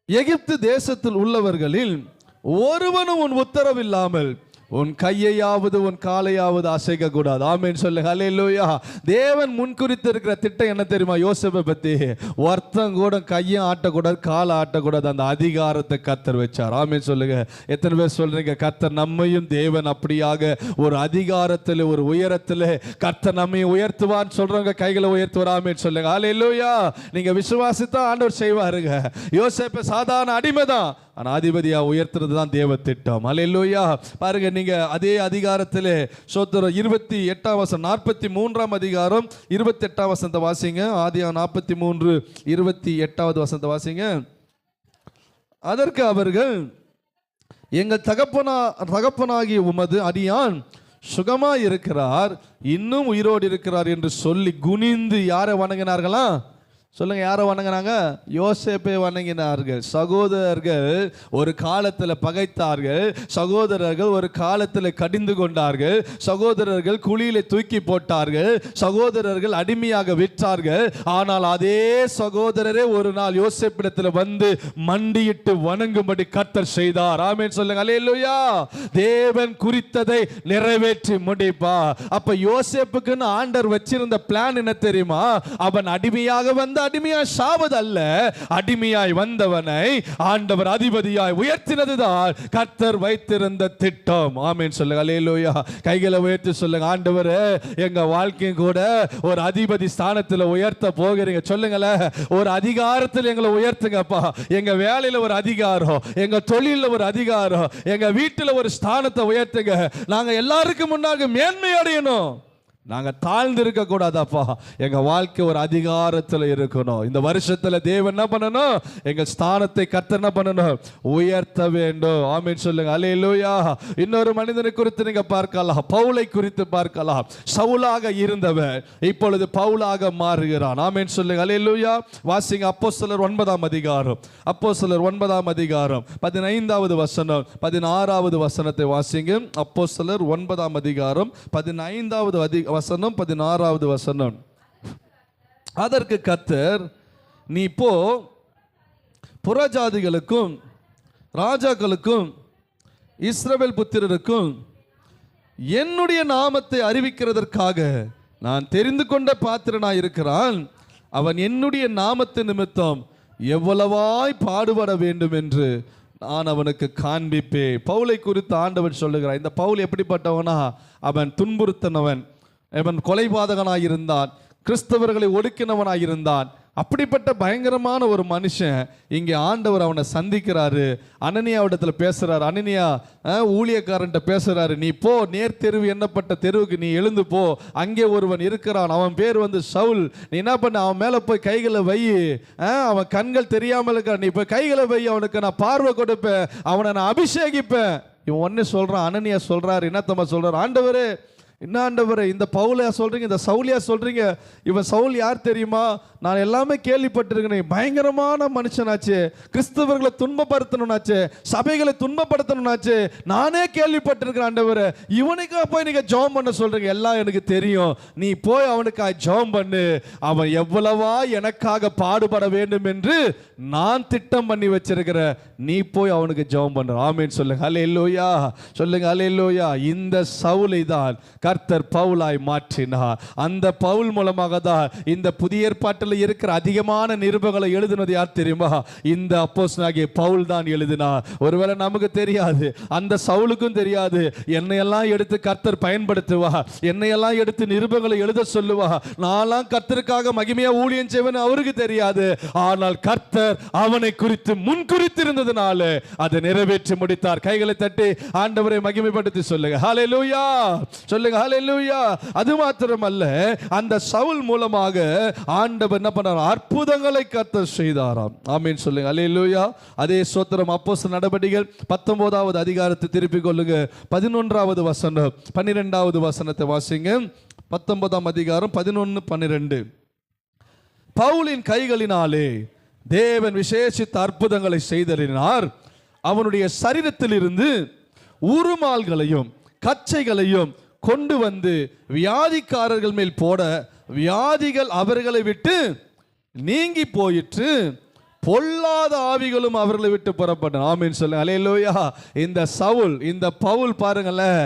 எகிப்து தேசத்தில் உள்ளவர்களில் ஒருவனும் உன் உத்தரவில்லாமல் உன் கையையாவது உன் காலையாவது அசைக்க கூடாது. ஆமென் சொல்லுங்க. அல்லேலூயா. தேவன் முன்குறித்து இருக்கிற திட்டம் என்ன தெரியுமா? யோசேப்பை பத்தி ஒருத்தன் கூட கையை ஆட்டக்கூடாது, காலை ஆட்டக்கூடாது. அந்த அதிகாரத்தை கர்த்தர் வச்சார். ஆமென் சொல்லுங்க. எத்தனை பேர் சொல்றீங்க கர்த்தர் நம்மையும் தேவன் அப்படியாக ஒரு அதிகாரத்தில், ஒரு உயரத்தில் கர்த்தர் நம்மையும் உயர்த்துவான்னு சொல்றவங்க கைகளை உயர்த்துவார். ஆமென் சொல்லுங்க. அல்லேலூயா. நீங்க விசுவாசித்தா ஆண்டவர் செய்வாருங்க. யோசேப்பு சாதாரண அடிமைதான், ஆனா அதிபதியா உயர்த்துறது தான் தேவ திட்டம். அல்லேலூயா. பாருங்க, நீங்க அதே அதிகாரத்திலே சோத்திரம் 28ஆம் வசனம், 43ஆம் அதிகாரம் 28ஆம் வசனத்தை வாசிங்க. ஆதியா 43 28வது வசனத்தை வாசிங்க. அதற்கு அவர்கள், எங்கள் தகப்பனாகிய உமது அடியான் சுகமாய் இருக்கிறார், இன்னும் உயிரோடு இருக்கிறார் என்று சொல்லி குனிந்து யாரை வணங்கினார்களா? சொல்லுங்க, யாரை வணங்கினாங்க? யோசேப்பை வணங்கினார்கள். சகோதரர்கள் ஒரு காலத்தில் பகைத்தார்கள், சகோதரர்கள் ஒரு காலத்தில் கடிந்து கொண்டார்கள், சகோதரர்கள் குழியில தூக்கி போட்டார்கள், சகோதரர்கள் அடிமையாக விற்றார்கள். ஆனால் அதே சகோதரரே ஒரு நாள் யோசேப்பிடத்தில் வந்து மண்டியிட்டு வணங்கும்படி கர்த்தர் செய்தார். ஆமென் சொல்லுங்க. அல்லேலூயா. தேவன் குறித்ததை நிறைவேற்றி முடிப்பா. அப்ப யோசேப்புக்குன்னு ஆண்டவர் வச்சிருந்த பிளான் என்ன தெரியுமா? அவன் அடிமையாக வந்து அடிமையாய் சாவதல்ல, அடிமையாய் வந்தவனை ஆண்டவர் அதிபதியாய் உயர்த்தினதுதான் கர்த்தர் வைத்திருந்த திட்டம். ஆமென் சொல்லுங்க. அல்லேலூயா. கைகளை உயர்த்தி சொல்லுங்க, ஆண்டவரே எங்க வாழ்க்கையும் கூட ஒரு அதிபதி ஸ்தானத்தில் உயர்த்த போகிறீங்க. சொல்லுங்களேன், ஒரு அதிகாரத்தில் எங்களை உயர்த்துங்கப்பா. எங்க வேலையில ஒரு அதிகாரம், எங்க தொழில ஒரு அதிகாரம், எங்க வீட்டில் ஒரு ஸ்தானத்தை உயர்த்துங்க. நாங்க எல்லாருக்கும் முன்னாக மேன்மை அடையணும், நாங்க தாழ்ந்து இருக்க கூடாதாப்பா. எங்க வாழ்க்கை ஒரு அதிகாரத்தில் இருக்கணும். இந்த வருஷத்துல தேவன் என்ன பண்ணணும்? எங்க ஸ்தானத்தை கர்த்தர் என்ன பண்ணணும்? உயர்த்த வேண்டும். ஆமென் சொல்லுங்க. அல்லேலூயா. இன்னொரு மனிதனை குறித்து நீங்க பார்க்கலாம், பவுலை குறித்து பார்க்கலாம். சவுலாக இருந்தவன் இப்பொழுது பவுலாக மாறுகிறான். ஆமென் சொல்லுங்க. அல்லேலூயா. வாசிங்க அப்போஸ்தலர் 9ஆம் அதிகாரம், அப்போஸ்தலர் 9ஆம் அதிகாரம் 15வது வசனம் 16வது வசனத்தை வாசிங்க. அப்போஸ்தலர் 9ஆம் அதிகாரம் 15வது வசனம் 16வது வசனம். அதற்கு கர்த்தர், நீ போ, புறஜாதிகளுக்கும் ராஜாக்களுக்கும் இஸ்ரவேல் புத்திரருக்கும் என்னுடைய நாமத்தை அறிவிக்கிறதற்காக நான் தெரிந்து கொண்ட பாத்திரனாய் இருக்கிறான். அவன் என்னுடைய நாமத்து நிமித்தம் எவ்வளவாய் பாடுபட வேண்டும் என்று நான் அவனுக்கு காண்பிப்பேன். பவுலை குறித்து ஆண்டவன் சொல்லுகிறான். இந்த பவுல் எப்படிப்பட்டவனா? அவன் துன்புறுத்தினவன், அவன் கொலைபாதகனாயிருந்தான், கிறிஸ்தவர்களை ஒடுக்கினவனாயிருந்தான். அப்படிப்பட்ட பயங்கரமான ஒரு மனுஷன். இங்கே ஆண்டவர் அவனை சந்திக்கிறாரு, அனனியாவிடத்துல பேசுறாரு. அனனியா ஊழியக்காரன்ட்ட பேசுறாரு, நீ போ, நேர் தெருவு எண்ணப்பட்ட தெருவுக்கு நீ எழுந்து போ, அங்கே ஒருவன் இருக்கிறான், அவன் பேர் வந்து சவுல். நீ என்ன பண்ண? அவன் மேல போய் கைகளை வை, அவன் கண்கள் தெரியாமல் இருக்க, நீ போய் கைகளை வை, அவனுக்கு நான் பார்வை கொடுப்பேன், அவனை நான் அபிஷேகிப்பேன். இவன் ஒன்னு சொல்றான். அனனியா சொல்றாரு, என்னத்தம்மா சொல்றாரு? ஆண்டவரே, என்ன ஆண்டவரே, இந்த பவுலையா சொல்றீங்க, இந்த சவுலியா சொல்றீங்க? இவன் சவுல் யார் தெரியுமா? நான் எல்லாமே கேள்விப்பட்டிருக்கிறேன். பயங்கரமான மனுஷனாச்சு, கிறிஸ்தவர்களை துன்பப்படுத்தணும்னாச்சு, சபைகளை துன்பப்படுத்தணும்னாச்சு, நானே கேள்விப்பட்டிருக்கிறேன். ஆண்டவரே, இவனுக்காக போய் நீங்க ஜெபம் பண்ண சொல்றீங்க? எல்லாம் எனக்கு தெரியும், நீ போய் அவனுக்காக ஜெபம் பண்ணு. அவன் எவ்வளவா எனக்காக பாடுபட வேண்டும் என்று நான் திட்டம் பண்ணி வச்சிருக்கிறேன், நீ போய் அவனுக்கு ஜெபம் பண்ணு. ஆமென் சொல்லுங்க. அல்லேலூயா. சொல்லுங்க அல்லேலூயா. இந்த சவுலை தான் கர்த்தர் பவுலாய் மாற்றினார். அந்த பவுல் மூலமாக தான் இந்த புதிய ஏற்பாட்டில் இருக்கிற அதிகமான நிருபங்களை எழுதினது யார் தெரியுமா? இந்த அப்போஸ்தலனாகிய பவுல் தான் எழுதினார். ஒருவேளை நமக்கு தெரியாது, அந்த சவுலுக்கும் தெரியாது. என்னையெல்லாம் எடுத்து கர்த்தர் பயன்படுத்துவா, என்னையெல்லாம் எடுத்து நிருபங்களை எழுத சொல்லுவா, நான்லாம் கர்த்தருக்காக மகிமையா ஊழியம் செய்வேன் அவருக்கு தெரியாது. ஆனால் கர்த்தர் அவனை குறித்து முன்குறித்திருந்ததுனால அதை நிறைவேற்றி முடித்தார். கைகளை தட்டி ஆண்டவரை மகிமைப்படுத்தி சொல்லுங்க ஹல்லேலூயா, சொல்லுங்க ஹல்லேலூயா. அது மாத்திரமல்ல, அந்த சவுல் மூலமாக ஆண்டவர் என்ன பண்ணார்? அற்புதங்களை கர்த்தர் செய்தாராம். ஆமென் சொல்லுங்க ஹல்லேலூயா. அதே ஸ்தோத்திரம். அப்போஸ்தலர் நடபடிகள் 19வது அதிகாரத்தை திருப்பிக் கொள்ளுங்க. 11வது வசனம் 12வது வசனத்தை வாசிங்க. 19ஆம் அதிகாரம் 11, 12. பவுலின் கைகளினாலே தேவன் விசேஷித்த அற்புதங்களை செய்தறினார். அவனுடைய சரீரத்தில் இருந்து உருமால்களையும் கச்சைகளையும் கொண்டு வந்து வியாதிக்காரர்கள் மேல் போட வியாதிகள் அவர்களை விட்டு நீங்கி போயிற்று, பொல்லாத ஆவிகளும் அவர்களை விட்டு புறப்பட்டன. ஆமென் சொல்லுங்க ஹல்லேலூயா. இந்த சவுல், இந்த பவுல் பாருங்களேன்,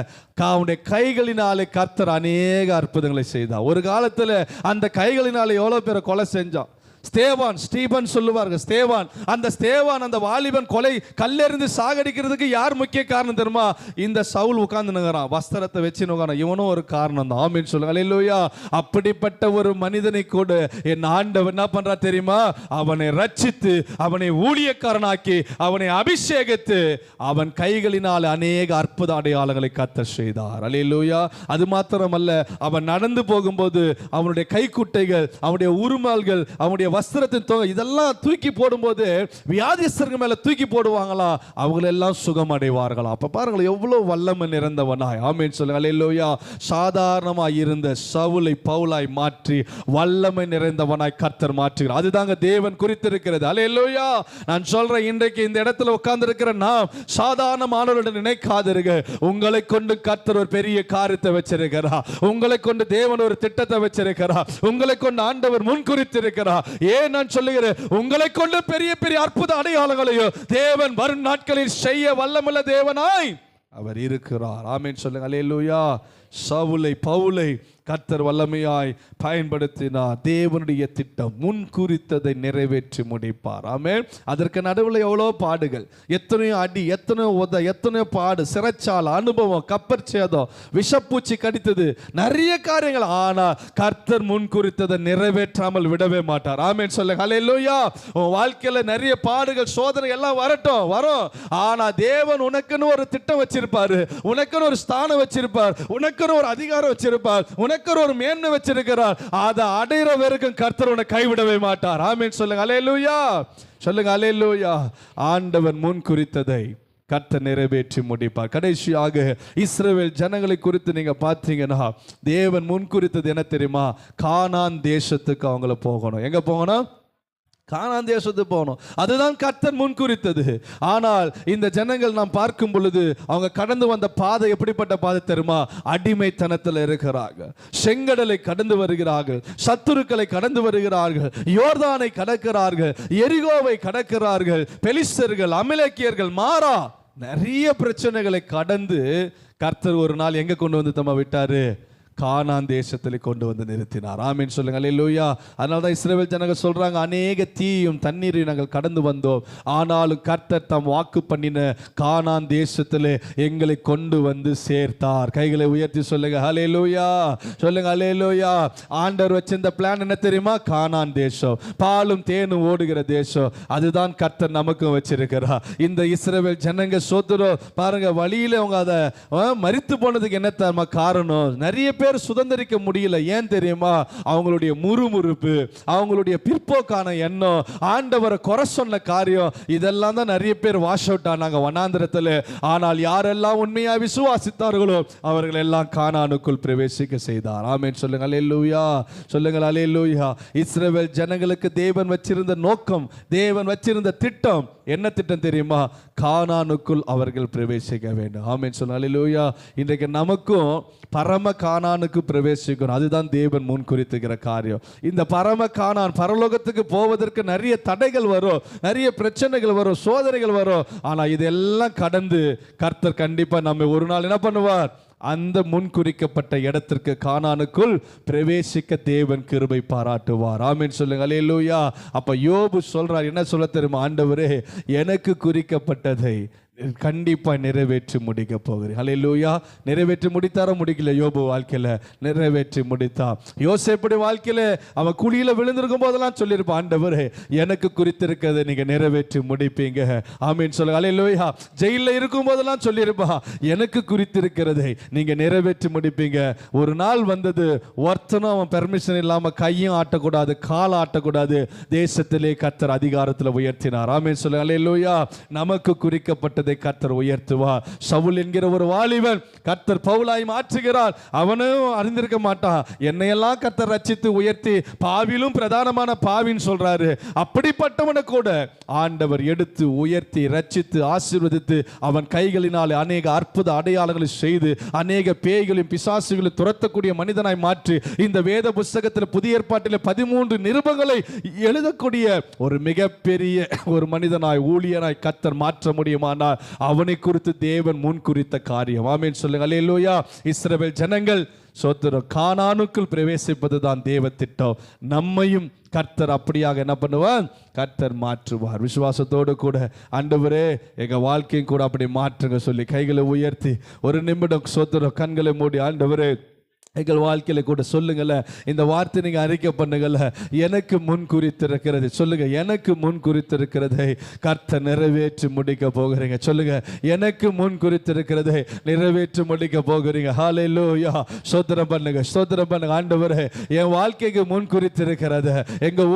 அவனுடைய கைகளினாலே கர்த்தர் அநேக அற்புதங்களை செய்தார். ஒரு காலத்தில் அந்த கைகளினாலே எவ்வளவு பேரை கொலை செஞ்சான். ஸ்டீபன் சொல்லுவார்கள். அந்த ஸ்தேவான் அந்த வாலிபன் கொலை கல்லெறிந்து சாகடிக்கிறதுக்கு யார் முக்கிய காரணம் தெரியுமா? இந்த சவுல் உட்கார்ந்து நகரான், வஸ்திரத்தை வச்சு நோக்கான, இவனும் ஒரு காரணம் தான். ஆமென் சொல்லுங்க ஹல்லேலூயா. அப்படிப்பட்ட ஒரு மனிதனை கூட என் ஆண்டவர் என்ன பண்றா தெரியுமா? அவனை ரட்சித்து அவனை ஊழியக்காரனாக்கி அவனை அபிஷேகித்து அவன் கைகளினால் அநேக அற்புத அடையாளங்களை கர்த்தர் செய்தார். ஹல்லேலூயா. அது மாத்திரமல்ல, அவன் நடந்து போகும்போது அவனுடைய கைக்குட்டைகள், அவனுடைய உருமால்கள், அவனுடைய வஸ்திரத்தின் தொகை இதெல்லாம் தூக்கி போடும்போது வியாதிஸ்தர்கள் மேல தூக்கி போடுவாங்களா, அவங்க எல்லாம் சுகம் அடைவார்களா. அப்ப பாருங்கள் எவ்வளவு வல்லமை நிறைந்தவனாய். ஆமென் சொல்லுங்க ஹல்லேலூயா. சாதாரணமாய் இருந்த சவுலை பவுலாய் மாற்றி வல்லமை நிறைந்தவனாய் கர்த்தர் மாற்றுகிறார். அதுதாங்க தேவன் குறித்திருக்கிறது. ஹல்லேலூயா. நான் சொல்றேன், இன்றைக்கு இந்த இடத்துல உட்கார்ந்து இருக்கிற நாம் சாதாரணமானவர்களுடன் நினைக்காதீங்க. உங்களை கொண்டு கர்த்தர் ஒரு பெரிய காரியத்தை வச்சிருக்கிறார். உங்களை கொண்டு தேவன் ஒரு திட்டத்தை வச்சிருக்கிறார். உங்களை கொண்டு ஆண்டவர் முன்குறித்திருக்கிறார். ஏன் நான் சொல்லுகிறேன், உங்களை கொண்டு பெரிய பெரிய அற்புத அடையாளங்களையும் தேவன் வரும் நாட்களில் செய்ய வல்லமுள்ள தேவனாய் அவர் இருக்கிறார். ஆமென் சொல்லுங்க ஹல்லேலூயா. சவுலை பவுலை கர்த்தர் வல்லமையாய் பயன்படுத்தினார். தேவனுடைய திட்டம் முன்குறித்ததை நிறைவேற்றி முடிப்பார். ஆமென். அதற்கு நடுவில் எவ்வளோ பாடுகள், எத்தனையோ அடி, எத்தனையோ உத, எத்தனையோ பாடு, சிறைச்சாலை அனுபவம், கப்பற்சேதம், விஷப்பூச்சி கடித்தது, நிறைய காரியங்கள். ஆனால் கர்த்தர் முன்குறித்ததை நிறைவேற்றாமல் விடவே மாட்டார். ஆமென் சொல்லுங்க ஹல்லேலூயா. உன் வாழ்க்கையில் நிறைய பாடுகள், சோதனை எல்லாம் வரும். ஆனா தேவன் உனக்குன்னு ஒரு திட்டம் வச்சிருப்பாரு, உனக்குன்னு ஒரு ஸ்தானம் வச்சிருப்பார், உனக்குன்னு ஒரு அதிகாரம் வச்சிருப்பார், உனக்கு ஒரு மேன்மை வச்சிருக்கிறார். அதை அடைகிற வரைக்கும் கர்த்தர் உன்னை கைவிடவே மாட்டார். ஆமென் சொல்லுங்க ஹல்லேலூயா. சொல்லுங்க ஹல்லேலூயா. ஆண்டவன் முன் குறித்ததை கர்த்தர் நிறைவேற்றி முடிப்பார். கடைசியாக இஸ்ரவேல் ஜனங்களை குறித்து நீங்க பார்த்தீங்கன்னா தேவன் முன் குறித்தது என்ன தெரியுமா? கானான் தேசத்துக்கு அவங்கள போகணும். எங்க போகணும்? கானான் தேசத்துக்கு போகணும். அதுதான் கர்த்தர் முன்குறித்தது. ஆனால் இந்த ஜனங்கள் நாம் பார்க்கும் பொழுது அவங்க கடந்து வந்த பாதை எப்படிப்பட்ட பாதை தெரியுமா? அடிமைத்தனத்தில் இருக்கிறார்கள். செங்கடலை கடந்து வருகிறார்கள், சத்துருக்களை கடந்து வருகிறார்கள், யோர்தானை கடக்கிறார்கள், எரிகோவை கடக்கிறார்கள், பெலிஸ்தர்கள், அமலேக்கியர்கள், மாறா நிறைய பிரச்சனைகளை கடந்து கர்த்தர் ஒரு நாள் எங்க கொண்டு வந்து தம்மை விட்டாரு? கானான் தேசத்தில் கொண்டு வந்து நிறுத்தினார். ஆமென் சொல்லுங்க ஹல்லேலூயா. அதனால தான் இஸ்ரவேல் ஜனங்கள் சொல்றாங்க, அநேக தீயும் தண்ணீரை நாங்கள் கடந்து வந்தோம், ஆனாலும் கர்த்தர் தம் வாக்கு பண்ணின கானான் தேசத்திலே எங்களை கொண்டு வந்து சேர்த்தார். கைகளை உயர்த்தி சொல்லுங்க ஹல்லேலூயா. சொல்லுங்க ஹல்லேலூயா. ஆண்டவர் வச்சிருந்த பிளான் என்ன தெரியுமா? கானான் தேசம், பாலும் தேனும் ஓடுகிற தேசம். அதுதான் கர்த்தர் நமக்கும் வச்சிருக்கிறார். இந்த இஸ்ரவேல் ஜனங்க சோதரோ பாருங்க, வழியில அவங்க அதை மரித்து போனதுக்கு என்ன தெரியுமா காரணம்? நிறைய பேர் சுதந்திரிக்க முடியல. ஏன் தெரியுமா? அவங்களுடைய முறுமுறுப்பு, அவங்களுடைய பிற்போக்கான எண்ணம், ஆண்டவரை குறை சொன்ன காரியம், இதெல்லாம் தான் நிறைய பேர் வாஷ் அவுட் ஆனாங்க வனாந்திரத்தில். ஆனால் யாரெல்லாம் உண்மையா விசுவாசித்தார்களோ அவர்கள் எல்லாம் கானானுக்குள் பிரவேசிக்க செய்தார். ஆமென் சொல்லுங்க ஹல்லேலூயா. சொல்லுங்க ஹல்லேலூயா. இஸ்ரவேல் ஜனங்களுக்கு தேவன் வச்சிருந்த நோக்கம், தேவன் வச்சிருந்த திட்டம் என்ன திட்டம் தெரியுமா? கானானுக்குள் அவர்கள் பிரவேசிக்க வேண்டும். ஆமென் சொல்லுங்க ஹல்லேலூயா. இன்றைக்கு நமக்கும் பரம கானானுக்கு பிரவேசிக்கணும். அதுதான் தேவன் முன் குறித்துகிற காரியம். இந்த பரம கானான் பரலோகத்துக்கு போவதற்கு நிறைய தடைகள் வரும், நிறைய பிரச்சனைகள் வரும், சோதனைகள் வரும். ஆனா இதெல்லாம் கடந்து கர்த்தர் கண்டிப்பா நம்ம ஒரு நாள் என்ன பண்ணுவார்? அந்த முன்குறிக்கப்பட்ட இடத்திற்கு கானானுக்குள் பிரவேசிக்க தேவன் கிருபை பாராட்டுவார். ஆமென் சொல்லுங்க அல்லேலூயா. அப்ப யோபு சொல்றார், என்ன சொல்ல தெரியுமா? ஆண்டவரே, எனக்கு குறிக்கப்பட்டதை கண்டிப்பா நிறைவேற்றி முடிக்க போகிறேன். ஹல்லேலூயா. நிறைவேற்றி முடித்தாரோ? முடிக்கல. யோபு வாழ்க்கையில நிறைவேற்றி முடித்தா. யோசேப்புடைய வாழ்க்கையில அவன் குழியில விழுந்திருக்கும் போதெல்லாம் சொல்லியிருப்பான், ஆண்டவரே, எனக்கு குறித்திருக்கிறதை நீங்க நிறைவேற்றி முடிப்பீங்க. ஆமீன் சொல்லுங்க ஹல்லேலூயா. ஜெயில இருக்கும் போதெல்லாம் சொல்லியிருப்பான், எனக்கு குறித்திருக்கிறதை நீங்க நிறைவேற்றி முடிப்பீங்க. ஒரு நாள் வந்தது, ஒருத்தனும் அவன் பெர்மிஷன் இல்லாம கையும் ஆட்டக்கூடாது, கால் ஆட்டக்கூடாது. தேசத்திலே கர்த்தர் அதிகாரத்தில் உயர்த்தினார். ஆமீன் சொல்லுங்க ஹல்லேலூயா. நமக்கு குறிக்கப்பட்டதை கர்த்தர் உயர்த்துவார். சவுல் என்கிற ஒரு வாலிபன் கர்த்தர் பவுலாய் மாற்றுகிறார். அவனும் அறிந்திருக்க மாட்டான், என்னையெல்லாம் கர்த்தர் ரட்சித்து உயர்த்தி பாவிலும் பிரதானமான பாவின்னு சொல்றாரு. அப்படிப்பட்டவனை கூட ஆண்டவர் எடுத்து உயர்த்தி ரட்சித்து ஆசீர்வதித்து அவன் கைகளினால் அநேக அற்புத அடையாளங்களை செய்து அநேக பேய்களையும் பிசாசுகளையும் துரத்தக்கூடிய மனிதனாய் மாற்றி இந்த வேத புஸ்தகத்தில் புதிய ஏற்பாட்டில் 13 நிருபங்களை எழுதக்கூடிய ஒரு மிகப்பெரிய ஒரு மனிதனாய் ஊழியனாய் கர்த்தர் மாற்ற முடியுமானால் அவனை குறித்து தேவன் முன் குறித்த காரியம். ஆமென் சொல்லுங்க அல்லேலூயா. இஸ்ரவேல் ஜனங்கள் சோத்திரம் கானானுக்குள் பிரவேசிப்பதுதான் தேவ திட்டம். நம்மையும் கர்த்தர் அப்படியாக என்ன பண்ணுவார்? கர்த்தர் மாற்றுவார். விசுவாசத்தோடு கூட ஆண்டவரே, எங்க வாழ்க்கையும் கூட அப்படி மாற்றுங்க சொல்லி கைகளை உயர்த்தி ஒரு நிமிடம் சோத்திரம் கண்களை மூடி, ஆண்டவரே, எங்கள் வாழ்க்கையில கூட சொல்லுங்கள்ல, இந்த வார்த்தை நீங்க அறிக்கை பண்ணுங்கள்ல, எனக்கு முன் குறித்திருக்கிறது சொல்லுங்க, எனக்கு முன் குறித்திருக்கிறதை கர்த்தர் நிறைவேற்றி முடிக்க போகிறீங்க. சொல்லுங்க, எனக்கு முன் குறித்திருக்கிறதை நிறைவேற்றி முடிக்க போகிறீங்க. ஹல்லேலூயா. ஸ்தோத்திரம் பண்ணுங்க, ஸ்தோத்திரம் பண்ணுங்க. ஆண்டவரே, என் வாழ்க்கைக்கு முன் குறித்திருக்கிறது, எங்க